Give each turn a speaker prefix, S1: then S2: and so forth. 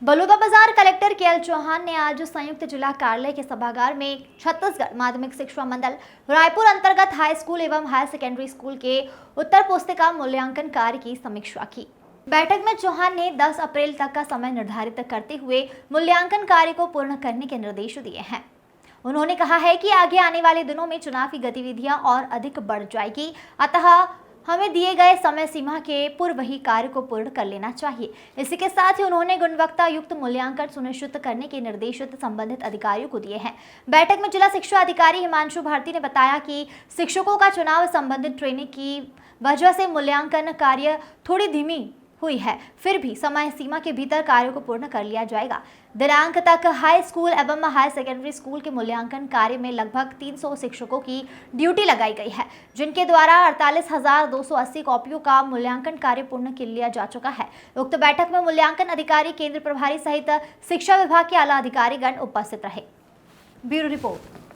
S1: Balodabazar collector KL Chauhan ने आज संयुक्त जिला कार्यालय के सभागार में छत्तीसगढ़ माध्यमिक शिक्षा मंडल रायपुर अंतर्गत हाई स्कूल एवं हायर सेकेंडरी स्कूल के उत्तर पुस्तिका मूल्यांकन कार्य की समीक्षा की। बैठक में चौहान ने 10 अप्रैल तक का समय निर्धारित करते हुए मूल्यांकन कार्य को पूर्ण करने के निर्देश दिए हैं। उन्होंने कहा है कि आगे आने वाले दिनों में चुनाव की गतिविधियां और अधिक बढ़ जाएगी, अतः हमें दिए गए समय सीमा के पूर्व ही कार्य को पूर्ण कर लेना चाहिए। इसी के साथ ही उन्होंने गुणवत्ता युक्त मूल्यांकन सुनिश्चित करने के निर्देश संबंधित अधिकारियों को दिए हैं। बैठक में जिला शिक्षा अधिकारी हिमांशु भारती ने बताया कि शिक्षकों का चुनाव संबंधित ट्रेनिंग की वजह से मूल्यांकन कार्य थोड़ी धीमी हुई है, फिर भी समय सीमा के भीतर कार्य को पूर्ण कर लिया जाएगा। दिनांक तक हाई स्कूल एवं हायर सेकेंडरी स्कूल के मूल्यांकन कार्य में लगभग 300 शिक्षकों की ड्यूटी लगाई गई है, जिनके द्वारा 48,280 कॉपियों का मूल्यांकन कार्य पूर्ण कर लिया जा चुका है। उक्त बैठक में मूल्यांकन अधिकारी, केंद्र प्रभारी सहित शिक्षा विभाग के आला अधिकारीगण उपस्थित रहे। Bureau report.